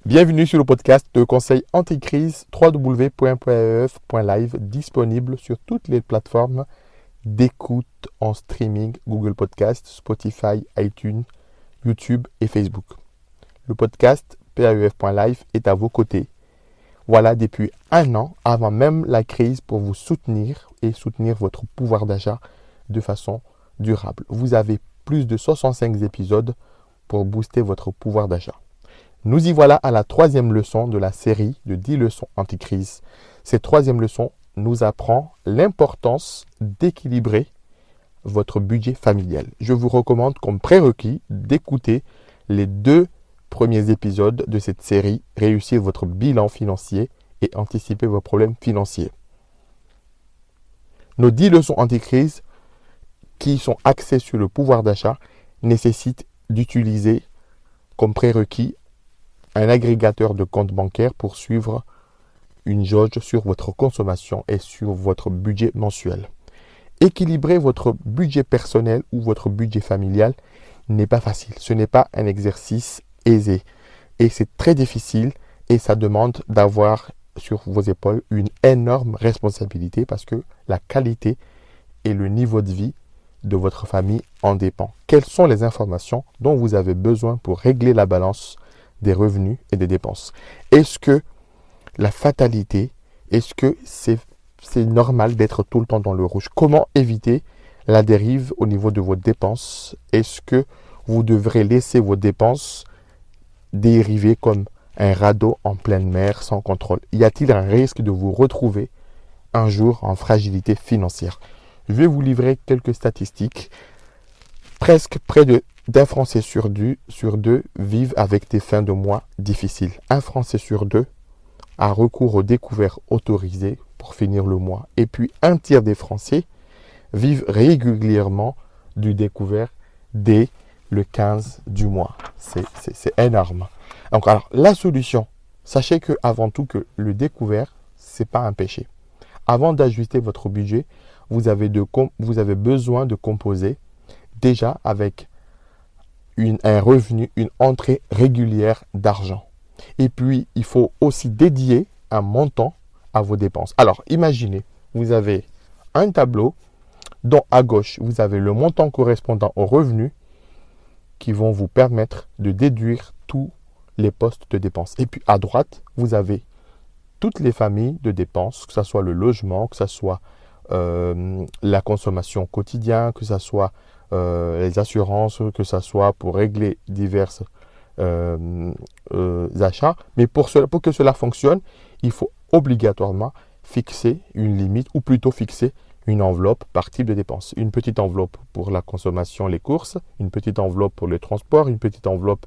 Bienvenue sur le podcast de conseil anti-crise www.paef.live, disponible sur toutes les plateformes d'écoute en streaming, Google Podcast, Spotify, iTunes, YouTube et Facebook. Le podcast paef.live est à vos côtés. Voilà, depuis 1 an, avant même la crise, pour vous soutenir et soutenir votre pouvoir d'achat de façon durable. Vous avez plus de 65 épisodes pour booster votre pouvoir d'achat. Nous y voilà à la 3e leçon de la série de 10 leçons anti-crise. Cette 3e leçon nous apprend l'importance d'équilibrer votre budget familial. Je vous recommande comme prérequis d'écouter les 2 premiers épisodes de cette série, réussir votre bilan financier et anticiper vos problèmes financiers. Nos 10 leçons anti-crise qui sont axées sur le pouvoir d'achat nécessitent d'utiliser comme prérequis un agrégateur de comptes bancaires pour suivre une jauge sur votre consommation et sur votre budget mensuel. Équilibrer votre budget personnel ou votre budget familial n'est pas facile. Ce n'est pas un exercice aisé et c'est très difficile et ça demande d'avoir sur vos épaules une énorme responsabilité parce que la qualité et le niveau de vie de votre famille en dépend. Quelles sont les informations dont vous avez besoin pour régler la balance des revenus et des dépenses? Est-ce que la fatalité, est-ce que c'est normal d'être tout le temps dans le rouge? Comment éviter la dérive au niveau de vos dépenses? Est-ce que vous devrez laisser vos dépenses dériver comme un radeau en pleine mer sans contrôle? Y a-t-il un risque de vous retrouver un jour en fragilité financière? Je vais vous livrer quelques statistiques. Presque près d'un Français sur deux vivent avec des fins de mois difficiles. Un Français sur 2 a recours aux découvertes autorisées pour finir le mois. Et puis un tiers des Français vivent régulièrement du découvert dès le 15 du mois. C'est énorme. Donc alors la solution, sachez que avant tout que le découvert, c'est pas un péché. Avant d'ajuster votre budget, vous avez besoin de composer déjà avec un revenu, une entrée régulière d'argent. Et puis, il faut aussi dédier un montant à vos dépenses. Alors, imaginez, vous avez un tableau dont à gauche, vous avez le montant correspondant aux revenus qui vont vous permettre de déduire tous les postes de dépenses. Et puis, à droite, vous avez toutes les familles de dépenses, que ce soit le logement, que ce soit la consommation quotidienne, que ce soit les assurances, que ce soit pour régler divers achats. Mais pour que cela fonctionne, il faut obligatoirement fixer une limite ou plutôt fixer une enveloppe par type de dépense. Une petite enveloppe pour la consommation, les courses, une petite enveloppe pour le transport, une petite enveloppe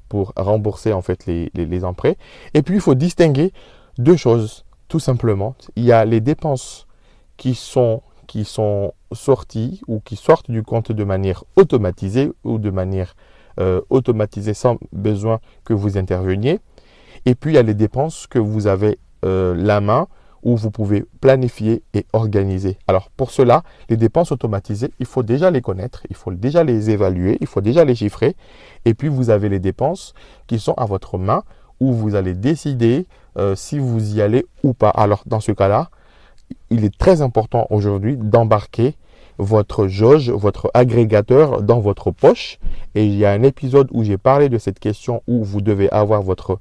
pour rembourser en fait les emprunts. Et puis il faut distinguer 2 choses tout simplement. Il y a les dépenses qui sont sorties ou qui sortent du compte de manière automatisée ou de manière automatisée sans besoin que vous interveniez. Et puis, il y a les dépenses que vous avez la main où vous pouvez planifier et organiser. Alors, pour cela, les dépenses automatisées, il faut déjà les connaître, il faut déjà les évaluer, il faut déjà les chiffrer. Et puis, vous avez les dépenses qui sont à votre main où vous allez décider si vous y allez ou pas. Alors, dans ce cas-là, il est très important aujourd'hui d'embarquer votre jauge, votre agrégateur dans votre poche. Et il y a un épisode où j'ai parlé de cette question où vous devez avoir votre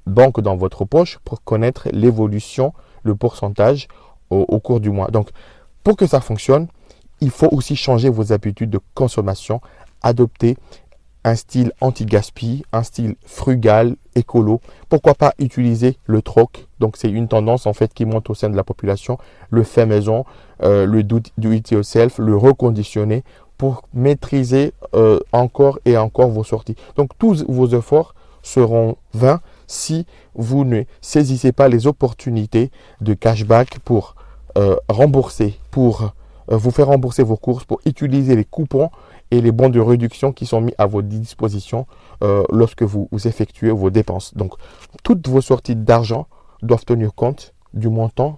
banque dans votre poche pour connaître l'évolution, le pourcentage au cours du mois. Donc, pour que ça fonctionne, il faut aussi changer vos habitudes de consommation, adopter un style anti-gaspi, un style frugal, écolo. Pourquoi pas utiliser le troc? Donc, c'est une tendance en fait qui monte au sein de la population. Le fait maison, le do it yourself, le reconditionner pour maîtriser encore et encore vos sorties. Donc, tous vos efforts seront vains si vous ne saisissez pas les opportunités de cashback pour rembourser, pour vous faire rembourser vos courses, pour utiliser les coupons et les bons de réduction qui sont mis à votre disposition lorsque vous effectuez vos dépenses. Donc, toutes vos sorties d'argent doivent tenir compte du montant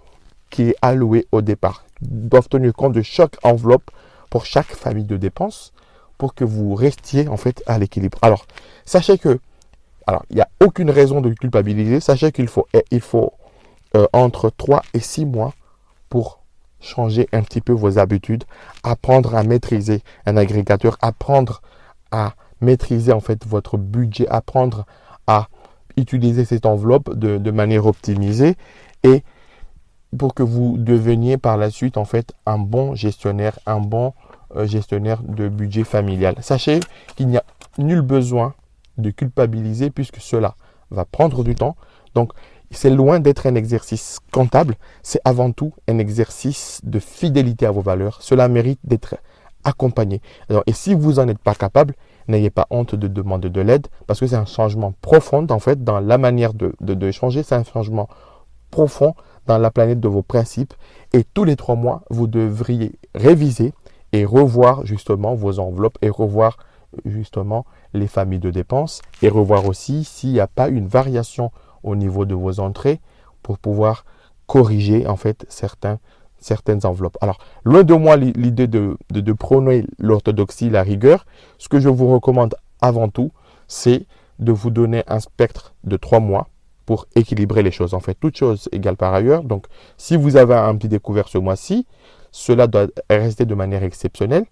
qui est alloué au départ. doivent tenir compte de chaque enveloppe pour chaque famille de dépenses pour que vous restiez en fait à l'équilibre. Alors, sachez que, il n'y a aucune raison de culpabiliser. Sachez qu'il faut entre 3 et 6 mois pour changer un petit peu vos habitudes, apprendre à maîtriser un agrégateur, apprendre à maîtriser en fait votre budget, apprendre à utiliser cette enveloppe de manière optimisée et pour que vous deveniez par la suite en fait un bon gestionnaire de budget familial. Sachez qu'il n'y a nul besoin de culpabiliser puisque cela va prendre du temps. Donc, c'est loin d'être un exercice comptable, c'est avant tout un exercice de fidélité à vos valeurs. Cela mérite d'être accompagné. Alors, et si vous n'en êtes pas capable, n'ayez pas honte de demander de l'aide parce que c'est un changement profond en fait dans la manière de changer. C'est un changement profond dans la planète de vos principes et tous les 3 mois, vous devriez réviser et revoir justement vos enveloppes et revoir justement les familles de dépenses et revoir aussi s'il n'y a pas une variation au niveau de vos entrées pour pouvoir corriger en fait certaines enveloppes. Alors, loin de moi l'idée de prôner l'orthodoxie, la rigueur, ce que je vous recommande avant tout, c'est de vous donner un spectre de 3 mois pour équilibrer les choses. En fait, toutes choses égales par ailleurs. Donc, si vous avez un petit découvert ce mois-ci, cela doit rester de manière exceptionnelle.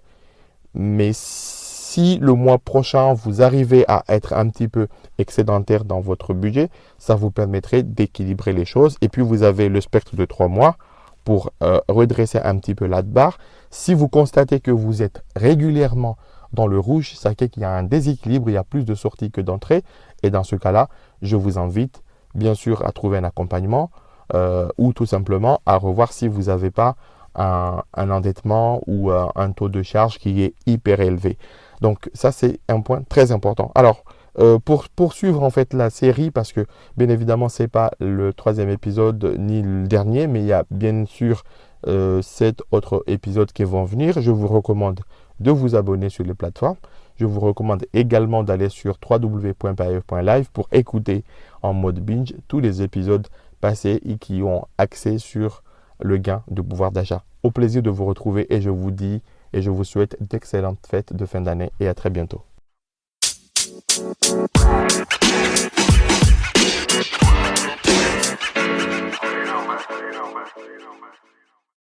Mais si le mois prochain, vous arrivez à être un petit peu excédentaire dans votre budget, ça vous permettrait d'équilibrer les choses. Et puis, vous avez le spectre de 3 mois pour redresser un petit peu la barre. Si vous constatez que vous êtes régulièrement dans le rouge, sachez qu'il y a un déséquilibre, il y a plus de sorties que d'entrées. Et dans ce cas-là, je vous invite bien sûr à trouver un accompagnement ou tout simplement à revoir si vous n'avez pas un endettement ou un taux de charge qui est hyper élevé. Donc ça, c'est un point très important. Alors, pour poursuivre en fait la série, parce que bien évidemment, ce n'est pas le 3e épisode ni le dernier, mais il y a bien sûr 7 autres épisodes qui vont venir. Je vous recommande de vous abonner sur les plateformes. Je vous recommande également d'aller sur www.paef.live pour écouter en mode binge tous les épisodes passés et qui ont axé sur le gain de pouvoir d'achat. Au plaisir de vous retrouver et je vous dis et je vous souhaite d'excellentes fêtes de fin d'année et à très bientôt.